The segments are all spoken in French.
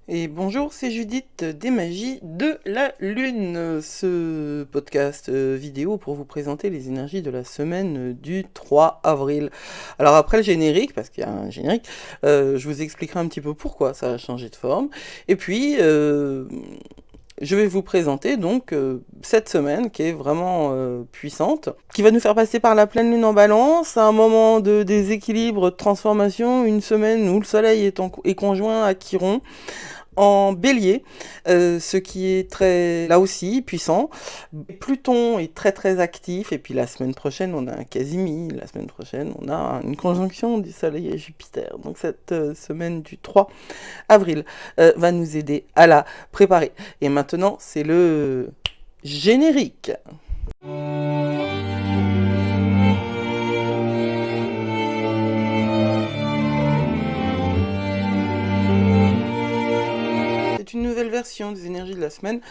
Et bonjour, c'est Judith des Magies de la Lune, ce podcast vidéo pour vous présenter les énergies de la semaine du 3 avril. Alors après le générique, parce qu'il y a un générique, je vous expliquerai un petit peu pourquoi ça a changé de forme. Et puis, je vais vous présenter donc cette semaine qui est vraiment puissante, qui va nous faire passer par la pleine lune en balance, à un moment de déséquilibre, de transformation, une semaine où le soleil est conjoint à Chiron, en bélier, ce qui est très, là aussi, puissant. Pluton est très très actif, et puis la semaine prochaine, on a un Casimir, la semaine prochaine, on a une conjonction du Soleil et Jupiter. Donc cette semaine du 3 avril va nous aider à la préparer. Et maintenant, c'est le générique. C'est une nouvelle version des énergies de la semaine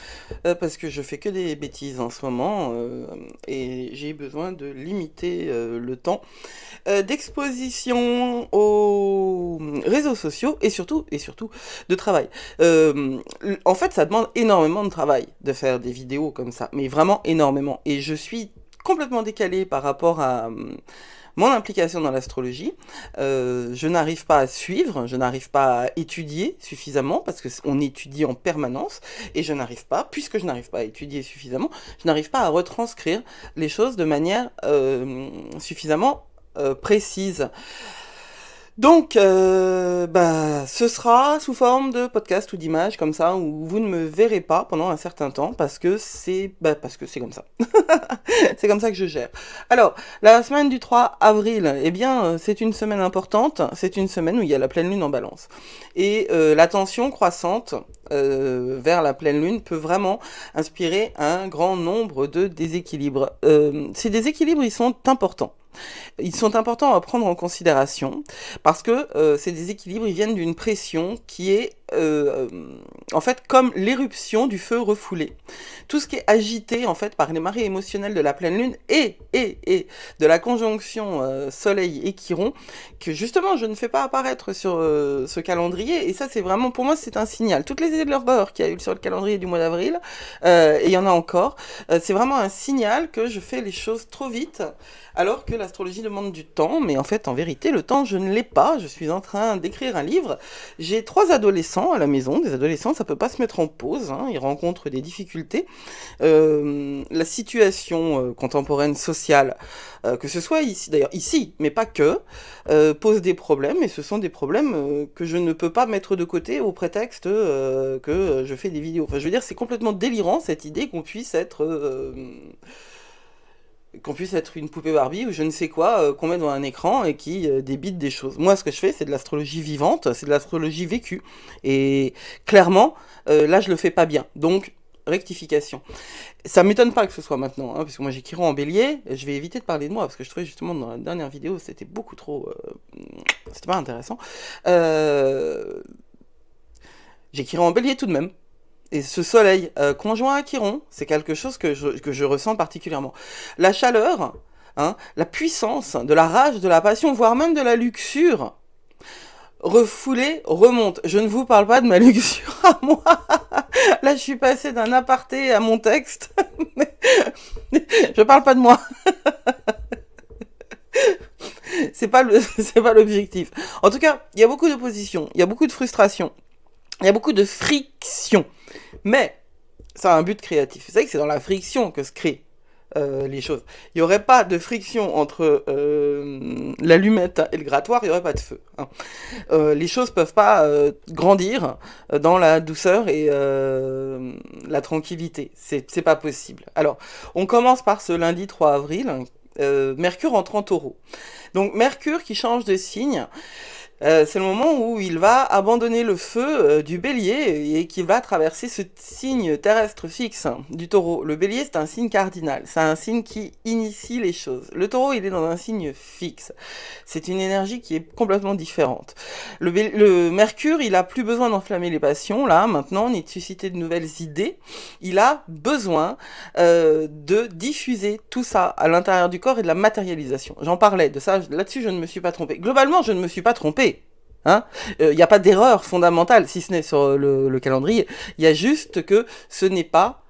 parce que je fais que des bêtises en ce moment et j'ai besoin de limiter le temps d'exposition aux réseaux sociaux et surtout de travail. En fait, ça demande énormément de travail de faire des vidéos comme ça, mais vraiment énormément. Et je suis complètement décalée par rapport à mon implication dans l'astrologie. Je n'arrive pas à suivre, je n'arrive pas à étudier suffisamment, parce qu'on étudie en permanence, et je n'arrive pas, puisque je n'arrive pas à étudier suffisamment, je n'arrive pas à retranscrire les choses de manière suffisamment précise. Donc, ce sera sous forme de podcast ou d'image comme ça, où vous ne me verrez pas pendant un certain temps, parce que c'est comme ça. C'est comme ça que je gère. Alors, la semaine du 3 avril, eh bien, c'est une semaine importante. C'est une semaine où il y a la pleine lune en balance. Et la tension croissante vers la pleine lune peut vraiment inspirer un grand nombre de déséquilibres. Ces déséquilibres, ils sont importants. Ils sont importants à prendre en considération parce que ces déséquilibres, ils viennent d'une pression qui est en fait comme l'éruption du feu refoulé. Tout ce qui est agité en fait par les marées émotionnelles de la pleine lune et de la conjonction Soleil et Chiron, que justement je ne fais pas apparaître sur ce calendrier, et ça c'est vraiment, pour moi c'est un signal. Toutes les erreurs qu'il y a eu sur le calendrier du mois d'avril, et il y en a encore, c'est vraiment un signal que je fais les choses trop vite, alors que l'astrologie demande du temps, mais en fait, en vérité, le temps, je ne l'ai pas. Je suis en train d'écrire un livre. J'ai 3 adolescents à la maison. Des adolescents, ça peut pas se mettre en pause, hein. Ils rencontrent des difficultés. La situation contemporaine sociale, que ce soit ici, d'ailleurs ici, mais pas que, pose des problèmes, et ce sont des problèmes que je ne peux pas mettre de côté au prétexte que je fais des vidéos. Enfin, je veux dire, c'est complètement délirant cette idée qu'on puisse être une poupée Barbie ou je ne sais quoi, qu'on met dans un écran et qui débite des choses. Moi, ce que je fais, c'est de l'astrologie vivante, c'est de l'astrologie vécue. Et clairement, là, je le fais pas bien. Donc, rectification. Ça m'étonne pas que ce soit maintenant, hein, parce que moi j'ai Chiron en bélier, je vais éviter de parler de moi, parce que je trouvais justement dans la dernière vidéo, c'était beaucoup trop... c'était pas intéressant. J'ai Chiron en bélier tout de même. Et ce soleil conjoint à Chiron, c'est quelque chose que je ressens particulièrement. La chaleur, hein, la puissance de la rage, de la passion, voire même de la luxure, refoulée, remonte. Je ne vous parle pas de ma luxure à moi. Là, je suis passée d'un aparté à mon texte. Je parle pas de moi. C'est pas l'objectif. En tout cas, il y a beaucoup d'opposition, il y a beaucoup de frustration, il y a beaucoup de friction. Mais ça a un but créatif. C'est vrai que c'est dans la friction que se créent les choses. Il n'y aurait pas de friction entre l'allumette et le grattoir, il n'y aurait pas de feu, hein. Les choses peuvent pas grandir dans la douceur et la tranquillité. C'est pas possible. Alors, on commence par ce lundi 3 avril. Mercure entre en taureau. Donc Mercure qui change de signe, c'est le moment où il va abandonner le feu du bélier et qu'il va traverser ce signe terrestre fixe du taureau. Le bélier, c'est un signe cardinal, c'est un signe qui initie les choses. Le taureau, il est dans un signe fixe. C'est une énergie qui est complètement différente. Le mercure, il a plus besoin d'enflammer les passions, là, maintenant, ni de susciter de nouvelles idées. Il a besoin de diffuser tout ça à l'intérieur du corps et de la matérialisation. J'en parlais de ça, là-dessus je ne me suis pas trompée. Globalement, je ne me suis pas trompée. Hein. Il n'y a pas d'erreur fondamentale, si ce n'est sur le calendrier. Il y a juste que ce n'est pas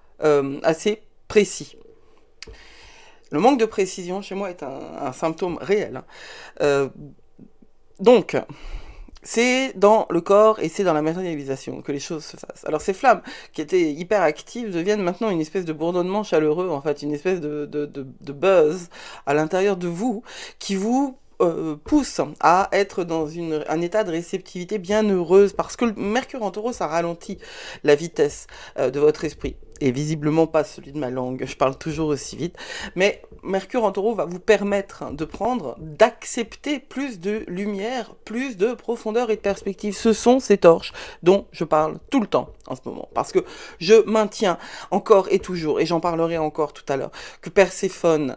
assez précis. Le manque de précision chez moi est un symptôme réel. Hein. Donc, c'est dans le corps et c'est dans la matérialisation que les choses se fassent. Alors ces flammes qui étaient hyper actives deviennent maintenant une espèce de bourdonnement chaleureux, en fait, une espèce de buzz à l'intérieur de vous qui vous pousse à être dans un état de réceptivité bien heureuse parce que le Mercure en Taureau, ça ralentit la vitesse de votre esprit. Et visiblement pas celui de ma langue, je parle toujours aussi vite, mais Mercure en Taureau va vous permettre de prendre, d'accepter plus de lumière, plus de profondeur et de perspective. Ce sont ces torches dont je parle tout le temps en ce moment, parce que je maintiens encore et toujours, et j'en parlerai encore tout à l'heure, que Perséphone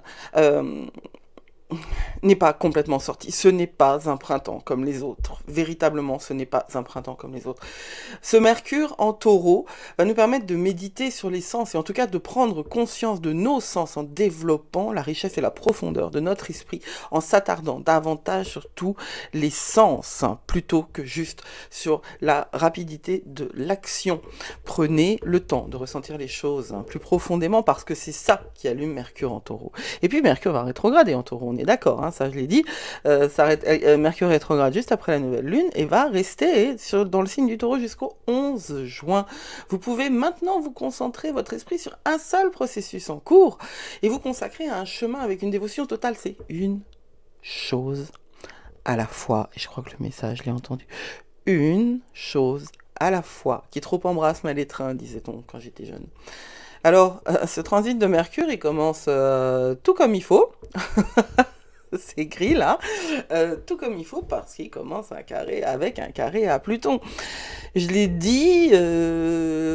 n'est pas complètement sorti. Ce n'est pas un printemps comme les autres. Véritablement, ce n'est pas un printemps comme les autres. Ce Mercure en Taureau va nous permettre de méditer sur les sens et en tout cas de prendre conscience de nos sens en développant la richesse et la profondeur de notre esprit, en s'attardant davantage sur tous les sens plutôt que juste sur la rapidité de l'action. Prenez le temps de ressentir les choses plus profondément parce que c'est ça qui allume Mercure en Taureau. Et puis Mercure va rétrograder en Taureau, on est d'accord, hein, ça je l'ai dit. Mercure rétrograde juste après la nouvelle lune et va rester dans le signe du Taureau jusqu'au 11 juin. Vous pouvez maintenant vous concentrer votre esprit sur un seul processus en cours et vous consacrer à un chemin avec une dévotion totale. C'est une chose à la fois. Et je crois que le message, je l'ai entendu. Une chose à la fois. Qui trop embrasse mal étreint, disait-on quand j'étais jeune. Alors, ce transit de Mercure, il commence tout comme il faut. C'est écrit là, tout comme il faut parce qu'il commence avec un carré à Pluton. Je l'ai dit,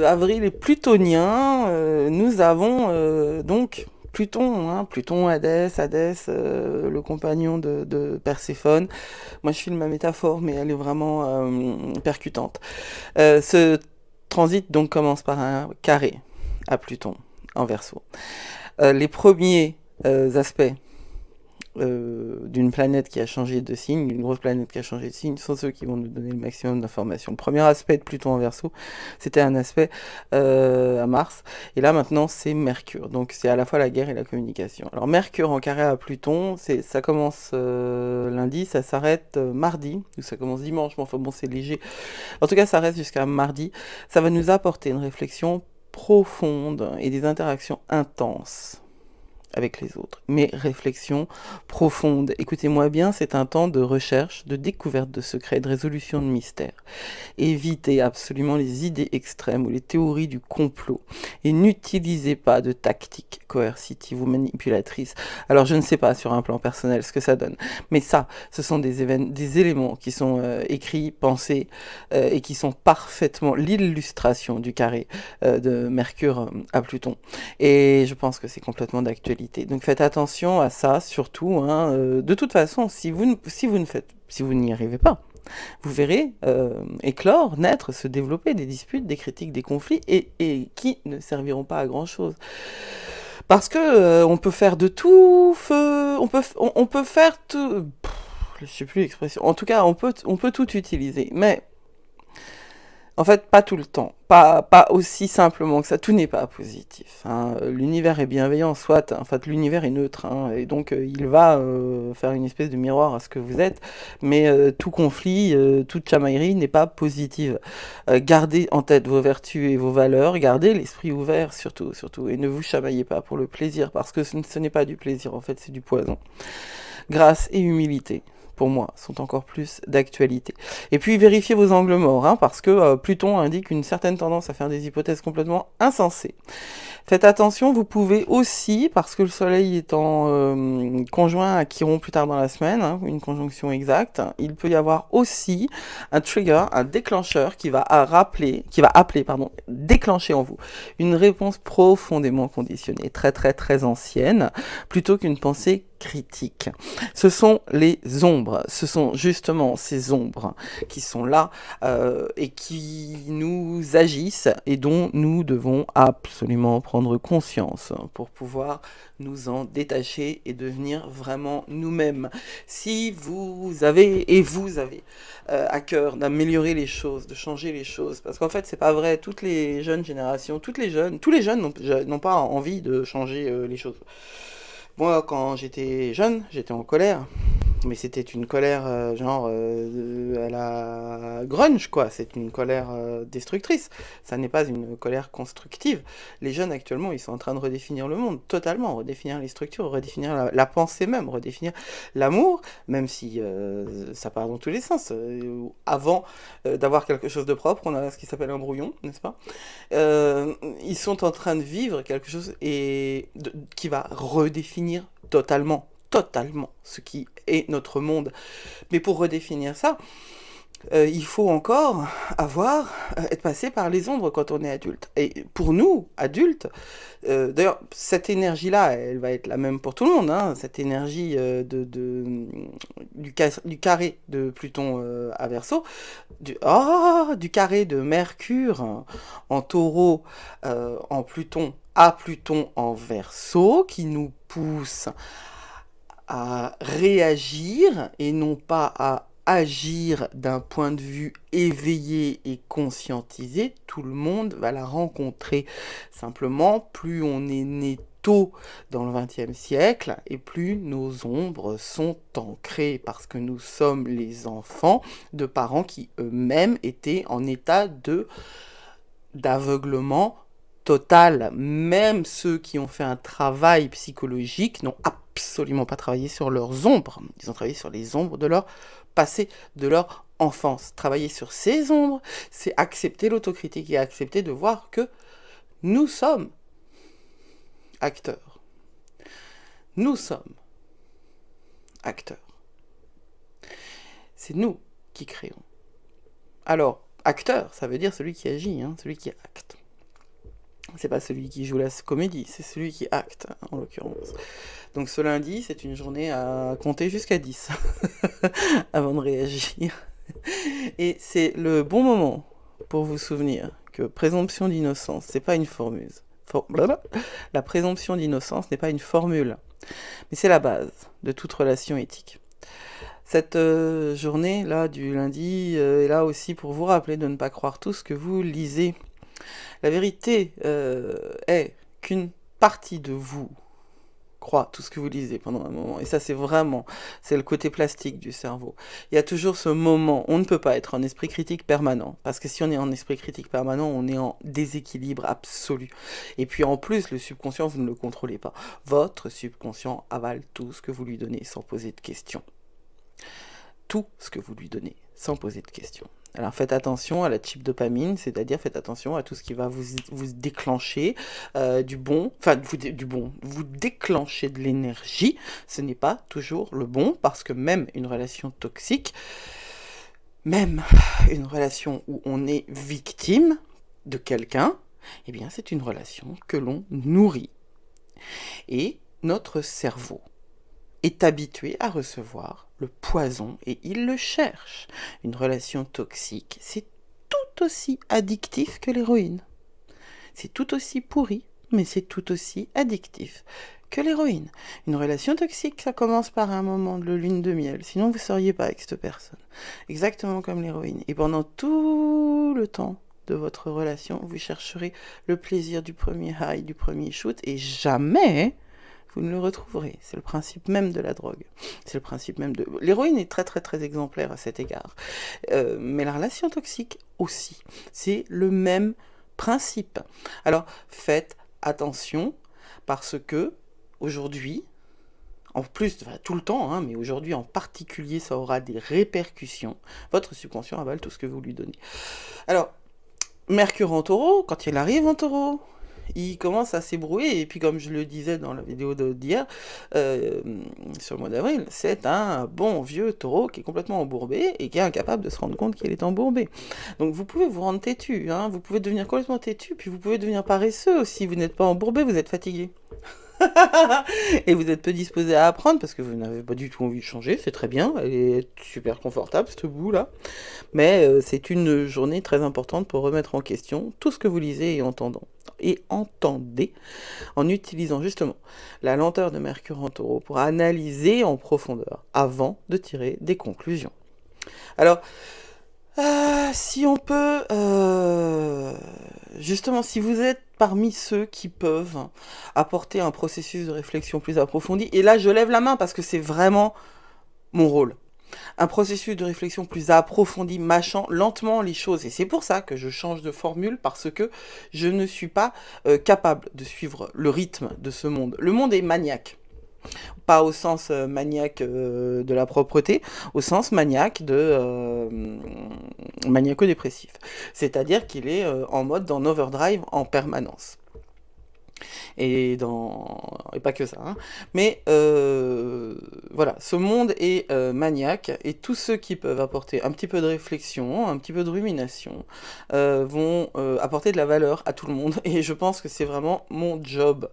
avril est plutonien, nous avons donc Pluton, hein, Pluton, Hadès, le compagnon de Perséphone. Moi je filme ma métaphore, mais elle est vraiment percutante. Ce transit donc commence par un carré à Pluton en Verseau. Les premiers aspects d'une planète qui a changé de signe, d'une grosse planète qui a changé de signe, sont ceux qui vont nous donner le maximum d'informations. Le premier aspect de Pluton en Verseau, c'était un aspect à Mars, et là maintenant c'est Mercure, donc c'est à la fois la guerre et la communication. Alors Mercure en carré à Pluton, ça commence lundi, ça s'arrête mardi, ou ça commence dimanche, mais enfin bon c'est léger, en tout cas ça reste jusqu'à mardi. Ça va nous apporter une réflexion profonde et des interactions intenses avec les autres. Mais réflexion profonde. Écoutez-moi bien, c'est un temps de recherche, de découverte de secrets, de résolution de mystères. Évitez absolument les idées extrêmes ou les théories du complot. Et n'utilisez pas de tactiques coercitives ou manipulatrices. Alors je ne sais pas sur un plan personnel ce que ça donne. Mais ça, ce sont des éléments qui sont écrits, pensés et qui sont parfaitement l'illustration du carré de Mercure à Pluton. Et je pense que c'est complètement d'actualité. Donc faites attention à ça, surtout. Hein, de toute façon, si vous n'y arrivez pas, vous verrez éclore, naître, se développer des disputes, des critiques, des conflits, et qui ne serviront pas à grand chose. Parce que on peut faire de tout feu, on peut faire tout. Je sais plus l'expression. En tout cas, on peut tout utiliser, mais en fait, pas tout le temps, pas aussi simplement que ça, tout n'est pas positif. Hein. L'univers est bienveillant, soit, en fait l'univers est neutre, hein, et donc il va faire une espèce de miroir à ce que vous êtes, mais tout conflit, toute chamaillerie n'est pas positive. Gardez en tête vos vertus et vos valeurs, gardez l'esprit ouvert surtout, et ne vous chamaillez pas pour le plaisir, parce que ce n'est pas du plaisir, en fait c'est du poison. Grâce et humilité, pour moi, sont encore plus d'actualité. Et puis vérifiez vos angles morts, hein, parce que Pluton indique une certaine tendance à faire des hypothèses complètement insensées. Faites attention, vous pouvez aussi, parce que le Soleil est en conjoint à Chiron plus tard dans la semaine, hein, une conjonction exacte, il peut y avoir aussi un trigger, un déclencheur qui va déclencher en vous une réponse profondément conditionnée, très très très ancienne, plutôt qu'une pensée critique. Ce sont les ombres, ce sont justement ces ombres qui sont là et qui nous agissent et dont nous devons absolument prendre conscience pour pouvoir nous en détacher et devenir vraiment nous-mêmes. Si vous avez à cœur d'améliorer les choses, de changer les choses, parce qu'en fait c'est pas vrai, toutes les jeunes générations, tous les jeunes n'ont pas envie de changer les choses. Moi, quand j'étais jeune, j'étais en colère, mais c'était une colère à la grunge, quoi. C'est une colère destructrice. Ça n'est pas une colère constructive. Les jeunes actuellement, ils sont en train de redéfinir le monde totalement, redéfinir les structures, redéfinir la pensée même, redéfinir l'amour, même si ça part dans tous les sens. Avant d'avoir quelque chose de propre, on a ce qui s'appelle un brouillon, n'est-ce pas? Ils sont en train de vivre quelque chose qui va redéfinir totalement ce qui est notre monde. Mais pour redéfinir ça, il faut encore être passé par les ombres quand on est adulte. Et pour nous, adultes, d'ailleurs, cette énergie-là, elle va être la même pour tout le monde, hein, cette énergie du carré de Pluton à Verseau, du carré de Mercure en Taureau, en Pluton à Pluton en Verseau, qui nous pousse à réagir et non pas à agir d'un point de vue éveillé et conscientisé. Tout le monde va la rencontrer. Simplement, plus on est né tôt dans le XXe siècle et plus nos ombres sont ancrées parce que nous sommes les enfants de parents qui eux-mêmes étaient en état d'aveuglement total. Même ceux qui ont fait un travail psychologique n'ont absolument pas travaillé sur leurs ombres. Ils ont travaillé sur les ombres de leur passé, de leur enfance. Travailler sur ces ombres, c'est accepter l'autocritique et accepter de voir que nous sommes acteurs. Nous sommes acteurs. C'est nous qui créons. Alors, acteur, ça veut dire celui qui agit, hein, celui qui acte. C'est pas celui qui joue la comédie, c'est celui qui acte, en l'occurrence. Donc ce lundi, c'est une journée à compter jusqu'à 10 avant de réagir. Et c'est le bon moment pour vous souvenir que présomption d'innocence, c'est pas une formule. La présomption d'innocence n'est pas une formule, mais c'est la base de toute relation éthique. Cette journée-là du lundi est là aussi pour vous rappeler de ne pas croire tout ce que vous lisez. La vérité est qu'une partie de vous croit tout ce que vous lisez pendant un moment. Et ça, c'est le côté plastique du cerveau. Il y a toujours ce moment, on ne peut pas être en esprit critique permanent. Parce que si on est en esprit critique permanent, on est en déséquilibre absolu. Et puis en plus, le subconscient, vous ne le contrôlez pas. Votre subconscient avale tout ce que vous lui donnez sans poser de questions. Tout ce que vous lui donnez sans poser de questions. Alors faites attention à la chip dopamine, c'est-à-dire faites attention à tout ce qui va vous déclencher vous déclencher de l'énergie. Ce n'est pas toujours le bon, parce que même une relation toxique, même une relation où on est victime de quelqu'un, eh bien c'est une relation que l'on nourrit. Et notre cerveau est habitué à recevoir le poison et il le cherche. Une relation toxique, c'est tout aussi addictif que l'héroïne. C'est tout aussi pourri, mais c'est tout aussi addictif que l'héroïne. Une relation toxique, ça commence par un moment de lune de miel, sinon vous ne seriez pas avec cette personne. Exactement comme l'héroïne. Et pendant tout le temps de votre relation, vous chercherez le plaisir du premier high, du premier shoot, et jamais vous ne le retrouverez. C'est le principe même de la drogue. C'est le principe même de... L'héroïne est très très très exemplaire à cet égard. Mais la relation toxique aussi. C'est le même principe. Alors faites attention parce que aujourd'hui, en plus, tout le temps, hein, mais aujourd'hui en particulier, ça aura des répercussions. Votre subconscient avale tout ce que vous lui donnez. Alors, Mercure en Taureau, quand il arrive en Taureau, il commence à s'ébrouiller, et puis comme je le disais dans la vidéo d'hier, sur le mois d'avril, c'est un bon vieux taureau qui est complètement embourbé et qui est incapable de se rendre compte qu'il est embourbé. Donc vous pouvez vous rendre têtu, hein, vous pouvez devenir complètement têtu, puis vous pouvez devenir paresseux aussi, vous n'êtes pas embourbé, vous êtes fatigué. Et vous êtes peu disposé à apprendre parce que vous n'avez pas du tout envie de changer, c'est très bien, elle est super confortable ce bout-là. Mais c'est une journée très importante pour remettre en question tout ce que vous lisez et entendez en utilisant justement la lenteur de Mercure en Taureau pour analyser en profondeur avant de tirer des conclusions. Alors, si on peut, justement, si vous êtes parmi ceux qui peuvent apporter un processus de réflexion plus approfondi, et là je lève la main parce que c'est vraiment mon rôle, un processus de réflexion plus approfondi, mâchant lentement les choses. Et c'est pour ça que je change de formule, parce que je ne suis pas capable de suivre le rythme de ce monde. Le monde est maniaque. Pas au sens maniaque de la propreté, au sens maniaque maniaco-dépressif. C'est-à-dire qu'il est en mode en overdrive en permanence. Et pas que ça, hein. Mais voilà, ce monde est maniaque, et tous ceux qui peuvent apporter un petit peu de réflexion, un petit peu de rumination, vont apporter de la valeur à tout le monde, et je pense que c'est vraiment mon job.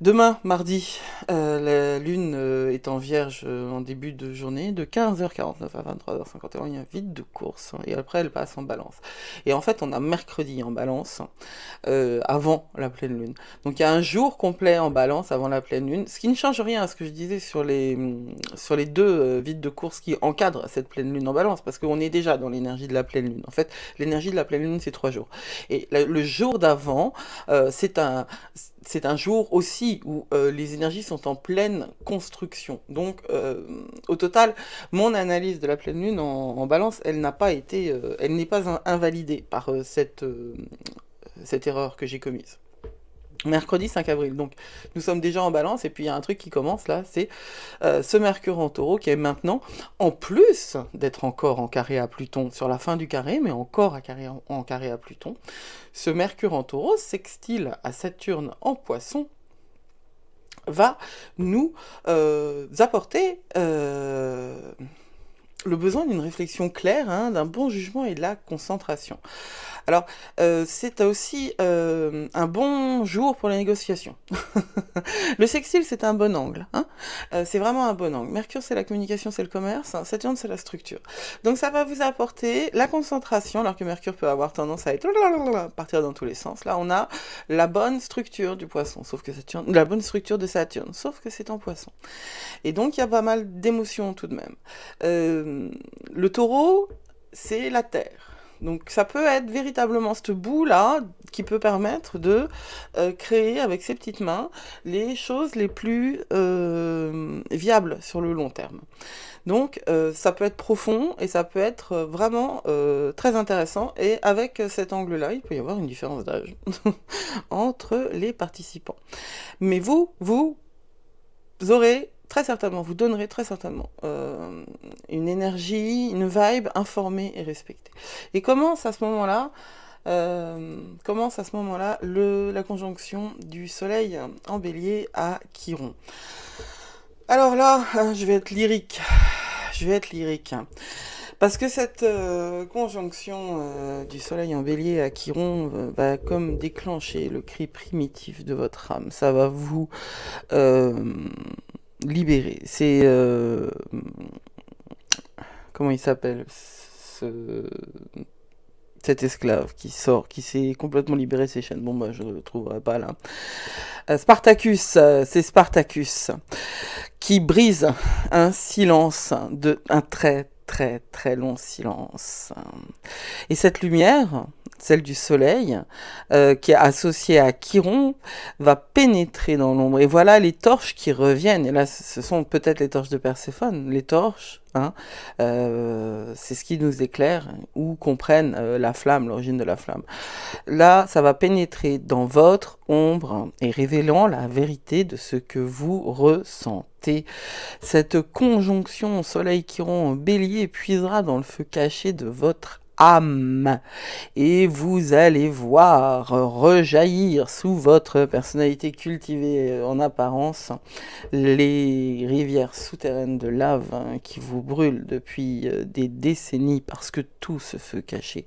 Demain, mardi, la lune est en vierge en début de journée, de 15h49 à 23h51, il y a un vide de course, et après elle passe en balance. Et en fait, on a mercredi en balance, avant la pleine lune. Donc il y a un jour complet en balance avant la pleine lune, ce qui ne change rien à ce que je disais sur les deux vides de course qui encadrent cette pleine lune en balance, parce qu'on est déjà dans l'énergie de la pleine lune. En fait, l'énergie de la pleine lune, c'est 3 jours. Et le jour d'avant, c'est un jour aussi où les énergies sont en pleine construction. Donc, au total, mon analyse de la pleine lune en balance, elle n'est pas invalidée par cette erreur que j'ai commise. Mercredi 5 avril, donc nous sommes déjà en balance, et puis il y a un truc qui commence là, c'est ce Mercure en Taureau qui est maintenant, en plus d'être encore en carré à Pluton sur la fin du carré, mais encore en carré à Pluton, ce Mercure en Taureau sextile à Saturne en Poisson va nous apporter le besoin d'une réflexion claire, hein, d'un bon jugement et de la concentration. Alors, c'est aussi un bon jour pour les négociations. Le sextile, c'est un bon angle, hein. C'est vraiment un bon angle. Mercure, c'est la communication, c'est le commerce. Saturne, c'est la structure. Donc, ça va vous apporter la concentration, alors que Mercure peut avoir tendance à partir dans tous les sens. Là, on a la bonne structure du Poisson, sauf que la bonne structure de Saturne, sauf que c'est en Poisson. Et donc, il y a pas mal d'émotions tout de même. Le Taureau, c'est la Terre. Donc ça peut être véritablement ce bout-là qui peut permettre de créer avec ses petites mains les choses les plus viables sur le long terme. Donc ça peut être profond, et ça peut être vraiment très intéressant, et avec cet angle-là, il peut y avoir une différence d'âge entre les participants. Mais vous aurez très certainement, vous donnerez très certainement une énergie, une vibe informée et respectée. Et commence à ce moment-là la conjonction du Soleil en Bélier à Chiron. Alors là, je vais être lyrique. Parce que cette conjonction du Soleil en Bélier à Chiron va comme déclencher le cri primitif de votre âme. Ça va vous libérer. C'est comment il s'appelle cet esclave qui s'est complètement libéré de ses chaînes. Bon, bah, je ne le trouverai pas là. Spartacus, c'est Spartacus qui brise un silence, un très très très long silence. Et cette lumière, celle du soleil, qui est associée à Chiron, va pénétrer dans l'ombre. Et voilà les torches qui reviennent. Et là, ce sont peut-être les torches de Perséphone. Les torches, hein, c'est ce qui nous éclaire, ou comprennent la flamme, l'origine de la flamme. Là, ça va pénétrer dans votre ombre et révélant la vérité de ce que vous ressentez. Cette conjonction Soleil-Chiron en Bélier puisera dans le feu caché de votre âme, et vous allez voir rejaillir sous votre personnalité cultivée en apparence les rivières souterraines de lave, hein, qui vous brûlent depuis des décennies, parce que tout ce feu caché,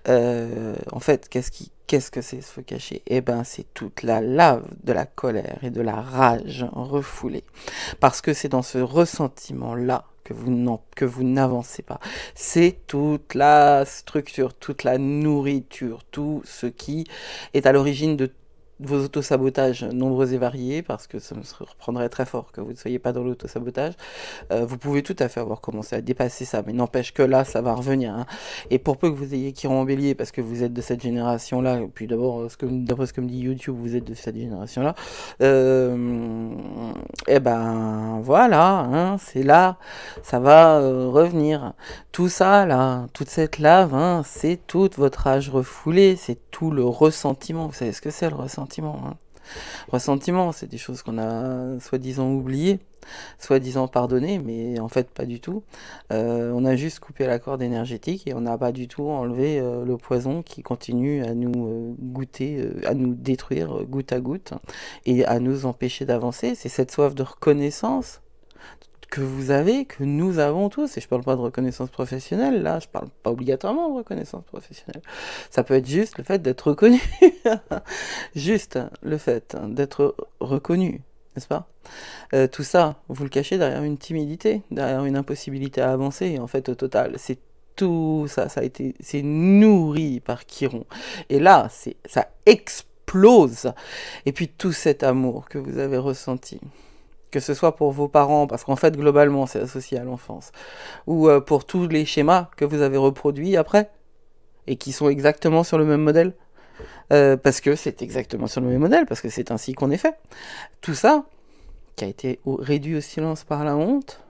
en fait, qu'est-ce Qu'est-ce que c'est ce feu caché? Eh ben, c'est toute la lave de la colère et de la rage refoulée. Parce que c'est dans ce ressentiment-là que vous n'avancez pas. C'est toute la structure, toute la nourriture, tout ce qui est à l'origine de vos autosabotages nombreux et variés, parce que ça me reprendrait très fort que vous ne soyez pas dans l'autosabotage. Vous pouvez tout à fait avoir commencé à dépasser ça, mais n'empêche que là, ça va revenir, hein. Et pour peu que vous ayez Chiron en bélier, parce que vous êtes de cette génération-là, et puis d'abord, d'après ce que me dit YouTube, vous êtes de cette génération-là, et ben voilà, hein, c'est là, ça va revenir. Tout ça, là, toute cette lave, hein, c'est toute votre rage refoulée, c'est tout le ressentiment. Vous savez ce que c'est le ressentiment, hein? Ressentiment, c'est des choses qu'on a soi-disant oubliées, soi-disant pardonnées, mais en fait pas du tout. On a juste coupé la corde énergétique et on n'a pas du tout enlevé le poison qui continue à nous goûter, à nous détruire goutte à goutte et à nous empêcher d'avancer. C'est cette soif de reconnaissance que vous avez, que nous avons tous, et je parle pas de reconnaissance professionnelle, là, je parle pas obligatoirement de reconnaissance professionnelle. Ça peut être juste le fait d'être reconnu. Juste le fait d'être reconnu, n'est-ce pas? Tout ça, vous le cachez derrière une timidité, derrière une impossibilité à avancer, et en fait, au total, c'est tout ça, c'est nourri par Chiron. Et là, ça explose. Et puis tout cet amour que vous avez ressenti, que ce soit pour vos parents, parce qu'en fait, globalement, c'est associé à l'enfance, ou pour tous les schémas que vous avez reproduits après, et qui sont exactement sur le même modèle, parce que c'est exactement sur le même modèle, parce que c'est ainsi qu'on est fait. Tout ça, qui a été réduit au silence par la honte.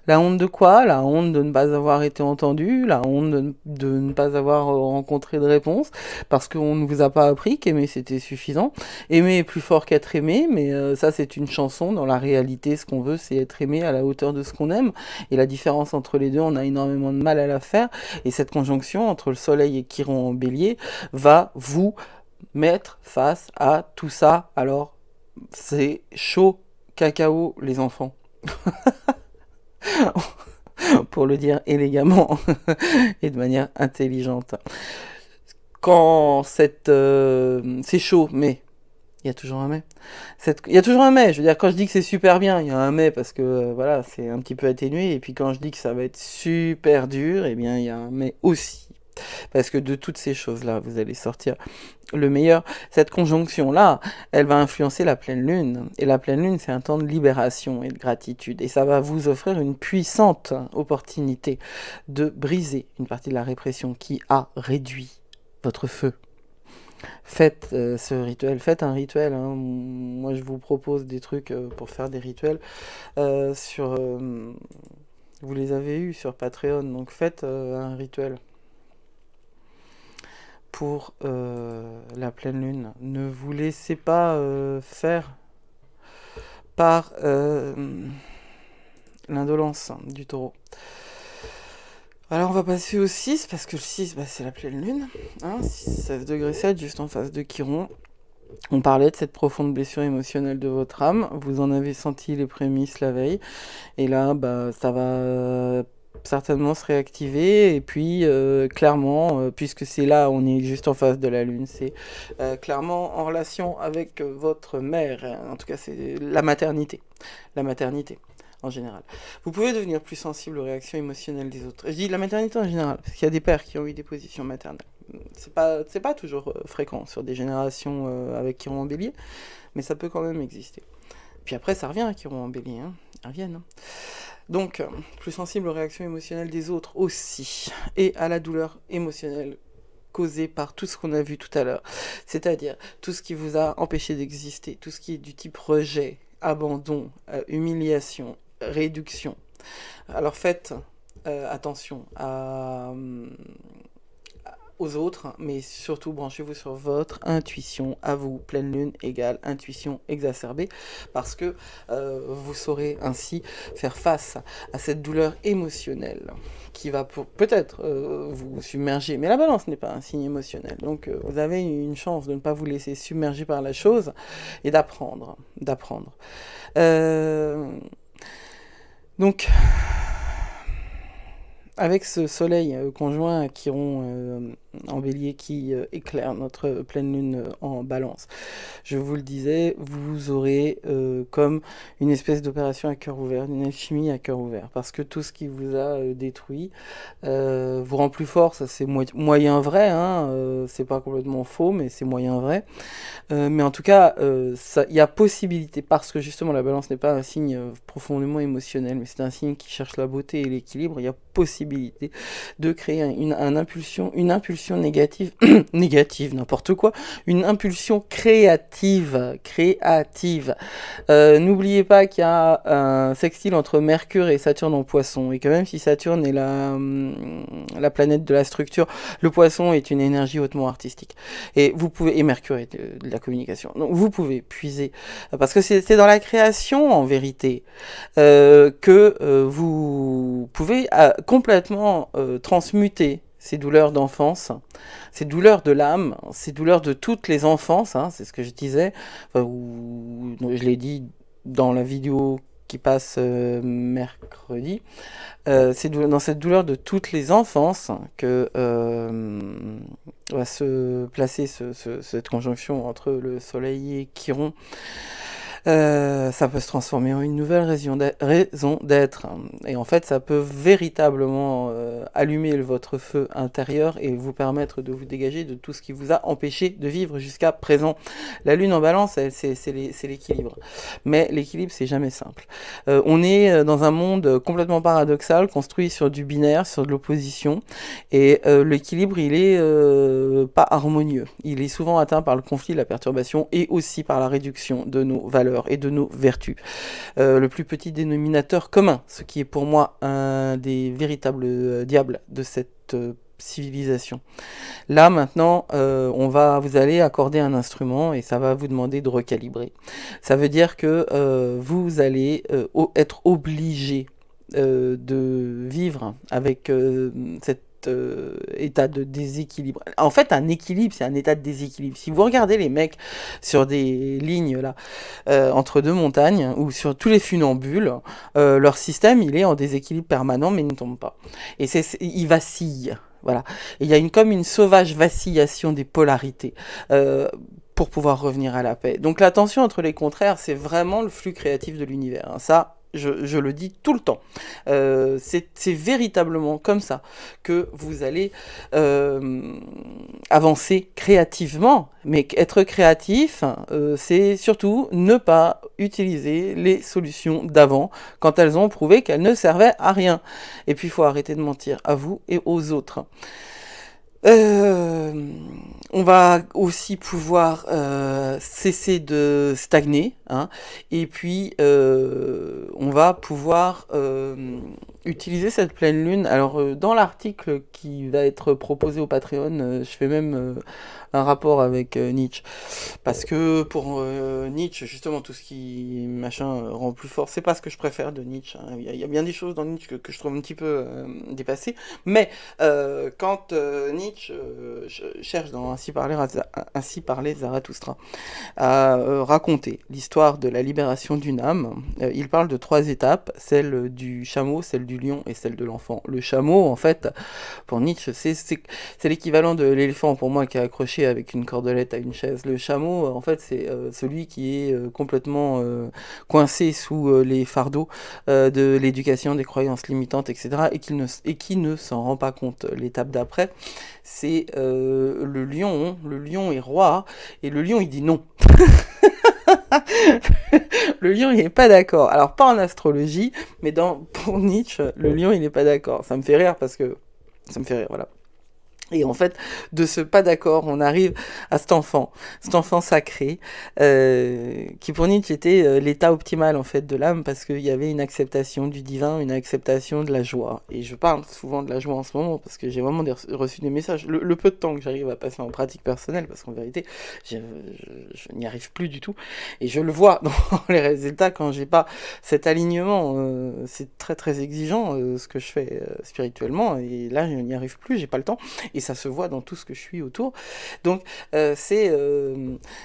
La honte de quoi? La honte de ne pas avoir été entendu, la honte de ne pas avoir rencontré de réponse, parce qu'on ne vous a pas appris qu'aimer c'était suffisant. Aimer est plus fort qu'être aimé, mais ça c'est une chanson. Dans la réalité, ce qu'on veut, c'est être aimé à la hauteur de ce qu'on aime. Et la différence entre les deux, on a énormément de mal à la faire. Et cette conjonction entre le soleil et Chiron en bélier va vous mettre face à tout ça. Alors, c'est chaud cacao, les enfants. Pour le dire élégamment et de manière intelligente. Quand c'est chaud, mais il y a toujours un mais. Il y a toujours un mais. Je veux dire, quand je dis que c'est super bien, il y a un mais parce que voilà, c'est un petit peu atténué. Et puis quand je dis que ça va être super dur, eh bien il y a un mais aussi. Parce que de toutes ces choses-là, vous allez sortir le meilleur. Cette conjonction-là, elle va influencer la pleine lune. Et la pleine lune, c'est un temps de libération et de gratitude. Et ça va vous offrir une puissante opportunité de briser une partie de la répression qui a réduit votre feu. Faites ce rituel, faites un rituel, hein. Moi, je vous propose des trucs pour faire des rituels sur... vous les avez eus sur Patreon, donc faites un rituel pour la pleine lune. Ne vous laissez pas faire par l'indolence du taureau. Alors on va passer au 6, parce que le 6, bah, c'est la pleine lune. Hein, 16 degrés 7, juste en face de Chiron. On parlait de cette profonde blessure émotionnelle de votre âme. Vous en avez senti les prémices la veille. Et là, bah, ça va certainement se réactiver. Et puis, clairement, puisque c'est là, on est juste en face de la Lune, c'est clairement en relation avec votre mère. En tout cas, c'est la maternité. La maternité, en général. Vous pouvez devenir plus sensible aux réactions émotionnelles des autres. Je dis la maternité en général, parce qu'il y a des pères qui ont eu des positions maternelles. C'est pas toujours fréquent sur des générations avec Chiron en bélier, mais ça peut quand même exister. Puis après, ça revient à Chiron en bélier, hein. Ils reviennent, hein. Donc, plus sensible aux réactions émotionnelles des autres aussi, et à la douleur émotionnelle causée par tout ce qu'on a vu tout à l'heure. C'est-à-dire tout ce qui vous a empêché d'exister, tout ce qui est du type rejet, abandon, humiliation, réduction. Alors faites attention aux autres, mais surtout branchez-vous sur votre intuition à vous. Pleine lune égale intuition exacerbée, parce que vous saurez ainsi faire face à cette douleur émotionnelle qui va peut-être vous submerger, mais la balance n'est pas un signe émotionnel, donc vous avez une chance de ne pas vous laisser submerger par la chose et d'apprendre. Donc avec ce soleil conjoint à Chiron en bélier qui éclaire notre pleine lune en balance, je vous le disais, vous aurez comme une espèce d'opération à cœur ouvert, une alchimie à cœur ouvert, parce que tout ce qui vous a détruit vous rend plus fort, ça c'est moyen vrai, hein, c'est pas complètement faux, mais c'est moyen vrai. Mais en tout cas, il y a possibilité, parce que justement la balance n'est pas un signe profondément émotionnel, mais c'est un signe qui cherche la beauté et l'équilibre, il y a possibilité de créer une impulsion négative, négative, n'importe quoi, une impulsion créative. N'oubliez pas qu'il y a un sextile entre Mercure et Saturne en Poisson, et que même si Saturne est la planète de la structure, le Poisson est une énergie hautement artistique. Et Mercure est de la communication. Donc vous pouvez puiser, parce que c'est dans la création en vérité que vous pouvez complètement transmuter ces douleurs d'enfance, ces douleurs de l'âme, ces douleurs de toutes les enfances, hein, c'est ce que je disais, ou je l'ai dit dans la vidéo qui passe mercredi, c'est dans cette douleur de toutes les enfances que va se placer cette conjonction entre le soleil et Chiron. Ça peut se transformer en une nouvelle raison d'être. Et en fait, ça peut véritablement allumer votre feu intérieur et vous permettre de vous dégager de tout ce qui vous a empêché de vivre jusqu'à présent. La lune en balance, c'est l'équilibre. Mais l'équilibre, c'est jamais simple. On est dans un monde complètement paradoxal, construit sur du binaire, sur de l'opposition. Et l'équilibre, il est pas harmonieux. Il est souvent atteint par le conflit, la perturbation et aussi par la réduction de nos valeurs et de nos vertus. Le plus petit dénominateur commun, ce qui est pour moi un des véritables diables de cette civilisation. Là maintenant, vous allez accorder un instrument et ça va vous demander de recalibrer. Ça veut dire que vous allez être obligé de vivre avec cette état de déséquilibre. En fait, un équilibre, c'est un état de déséquilibre. Si vous regardez les mecs sur des lignes là, entre deux montagnes, ou sur tous les funambules, leur système, il est en déséquilibre permanent, mais il ne tombe pas. Et il vacille. Voilà. Et il y a comme une sauvage vacillation des polarités. Pour pouvoir revenir à la paix. Donc la tension entre les contraires, c'est vraiment le flux créatif de l'univers. Hein. Ça, je le dis tout le temps. C'est véritablement comme ça que vous allez avancer créativement. Mais être créatif, c'est surtout ne pas utiliser les solutions d'avant quand elles ont prouvé qu'elles ne servaient à rien. Et puis il faut arrêter de mentir à vous et aux autres. On va aussi pouvoir cesser de stagner, hein, et puis on va pouvoir utiliser cette pleine lune. Alors dans l'article qui va être proposé au Patreon, je fais même un rapport avec Nietzsche, parce que pour Nietzsche, justement, tout ce qui machin rend plus fort, c'est pas ce que je préfère de Nietzsche, hein. Il y a bien des choses dans Nietzsche que je trouve un petit peu dépassées, mais quand Nietzsche cherche dans Ainsi parlait Zarathustra à raconter l'histoire de la libération d'une âme, il parle de 3 étapes, celle du chameau, celle du lion et celle de l'enfant. Le chameau, en fait, pour Nietzsche, c'est l'équivalent de l'éléphant pour moi qui est accroché avec une cordelette à une chaise. Le chameau, en fait, c'est celui qui est complètement coincé sous les fardeaux de l'éducation, des croyances limitantes, etc. et qui ne s'en rend pas compte. L'étape d'après, c'est le lion. Le lion est roi et le lion, il dit non. Le lion, il n'est pas d'accord. Alors, pas en astrologie, mais pour Nietzsche, le lion, il n'est pas d'accord. Ça me fait rire parce que... Ça me fait rire, voilà. Et en fait, de ce pas d'accord, on arrive à cet enfant sacré, qui pour Nietzsche était l'état optimal en fait de l'âme, parce qu'il y avait une acceptation du divin, une acceptation de la joie. Et je parle souvent de la joie en ce moment, parce que j'ai vraiment reçu des messages. Le peu de temps que j'arrive à passer en pratique personnelle, parce qu'en vérité, je n'y arrive plus du tout. Et je le vois dans les résultats quand j'ai pas cet alignement. C'est très très exigeant ce que je fais spirituellement, et là je n'y arrive plus, j'ai pas le temps. Et ça se voit dans tout ce que je suis autour. Donc,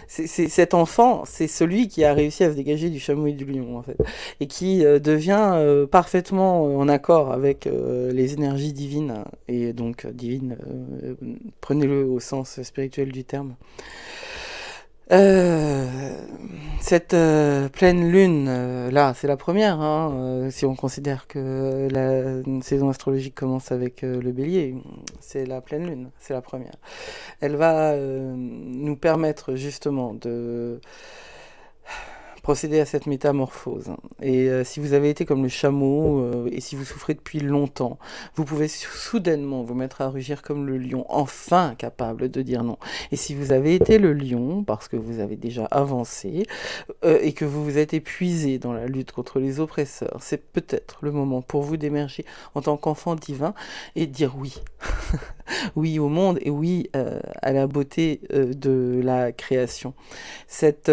cet enfant, c'est celui qui a réussi à se dégager du chameau et du lion, en fait, et qui devient parfaitement en accord avec les énergies divines, et donc divines, prenez-le au sens spirituel du terme. Euh, cette pleine lune, là, c'est la première, hein, si on considère que la saison astrologique commence avec le bélier, c'est la pleine lune, c'est la première. Elle va nous permettre justement de procéder à cette métamorphose. Et si vous avez été comme le chameau, et si vous souffrez depuis longtemps, vous pouvez soudainement vous mettre à rugir comme le lion, enfin capable de dire non. Et si vous avez été le lion, parce que vous avez déjà avancé, et que vous vous êtes épuisé dans la lutte contre les oppresseurs, c'est peut-être le moment pour vous d'émerger en tant qu'enfant divin et dire oui. Oui au monde et oui à la beauté de la création. Cet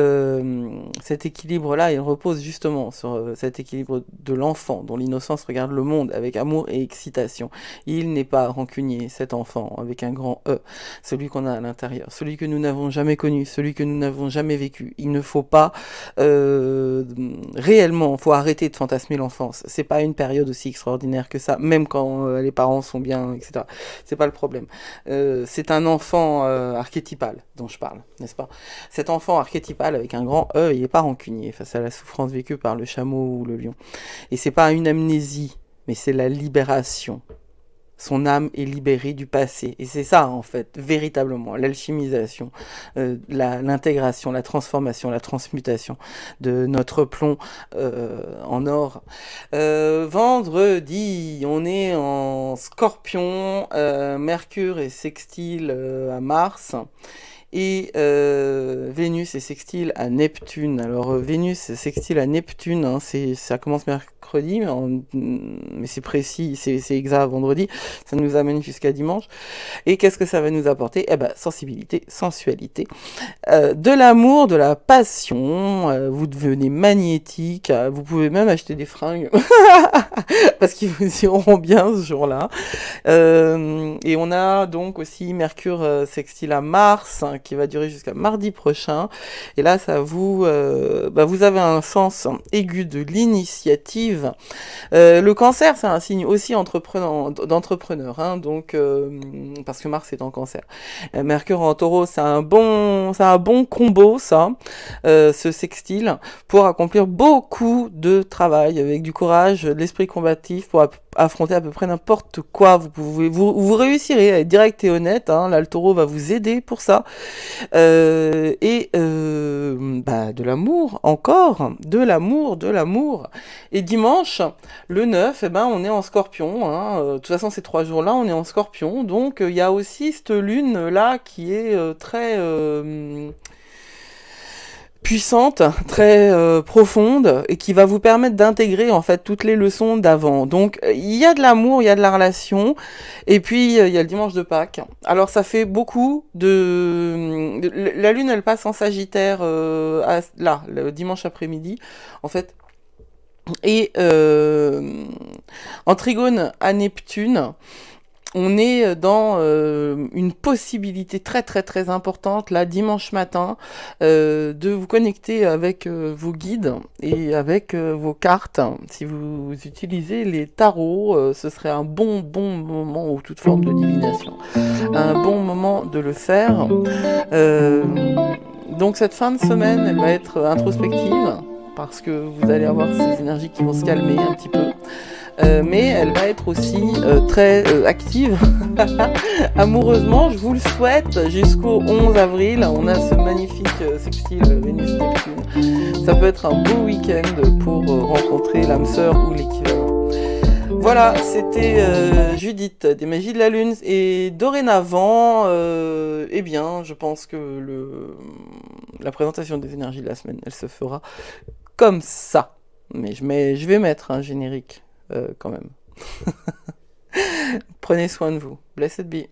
équilibre-là, il repose justement sur cet équilibre de l'enfant, dont l'innocence regarde le monde avec amour et excitation. Il n'est pas rancunier, cet enfant, avec un grand E, celui qu'on a à l'intérieur, celui que nous n'avons jamais connu, celui que nous n'avons jamais vécu. Il ne faut pas réellement, il faut arrêter de fantasmer l'enfance. C'est pas une période aussi extraordinaire que ça, même quand les parents sont bien, etc. C'est pas le problème. C'est un enfant archétypal dont je parle, n'est-ce pas? Cet enfant archétypal avec un grand E, il n'est pas rancunier face à la souffrance vécue par le chameau ou le lion. Et c'est pas une amnésie, mais c'est la libération. Son âme est libérée du passé. Et c'est ça, en fait, véritablement, l'alchimisation, l'intégration, la transformation, la transmutation de notre plomb en or. Vendredi, on est en Scorpion, Mercure est sextile à Mars. Et Vénus est sextile à Neptune. Alors Vénus est sextile à Neptune, hein, ça commence mercredi, mais c'est précis, c'est exact vendredi, ça nous amène jusqu'à dimanche. Et qu'est-ce que ça va nous apporter? Eh ben, sensibilité, sensualité, de l'amour, de la passion, vous devenez magnétique, vous pouvez même acheter des fringues, parce qu'ils vous iront bien ce jour-là. Et on a donc aussi Mercure sextile à Mars, hein, qui va durer jusqu'à mardi prochain. Et là, ça vous avez un sens aigu de l'initiative. Le Cancer, c'est un signe aussi d'entrepreneur, hein, donc parce que Mars est en Cancer. Mercure en Taureau, c'est un bon combo, ça, ce sextile, pour accomplir beaucoup de travail avec du courage, de l'esprit combatif pour affronter à peu près n'importe quoi. Vous réussirez à être direct et honnête, hein, là le taureau va vous aider pour ça. De l'amour, encore, de l'amour. Et dimanche, le 9, on est en Scorpion, hein, de toute façon ces 3 jours-là, on est en Scorpion, donc il y a aussi cette lune-là qui est très puissante, très profonde, et qui va vous permettre d'intégrer en fait toutes les leçons d'avant. Donc il y a de l'amour, il y a de la relation, et puis il y a le dimanche de Pâques. Alors ça fait beaucoup la lune elle passe en Sagittaire le dimanche après-midi en fait, et en trigone à Neptune. On est dans une possibilité très très très importante, là, dimanche matin, de vous connecter avec vos guides et avec vos cartes. Si vous utilisez les tarots, ce serait un bon moment, ou toute forme de divination, un bon moment de le faire. Donc cette fin de semaine, elle va être introspective, parce que vous allez avoir ces énergies qui vont se calmer un petit peu. Mais elle va être aussi très active. Amoureusement, je vous le souhaite, jusqu'au 11 avril. On a ce magnifique sextile Vénus-Neptune. Ça peut être un beau week-end pour rencontrer l'âme sœur ou l'équivalent. Voilà, c'était Judith des Magies de la Lune. Et dorénavant, je pense que la présentation des énergies de la semaine, elle se fera comme ça. Mais je vais mettre un générique quand même. Prenez soin de vous. Blessed be.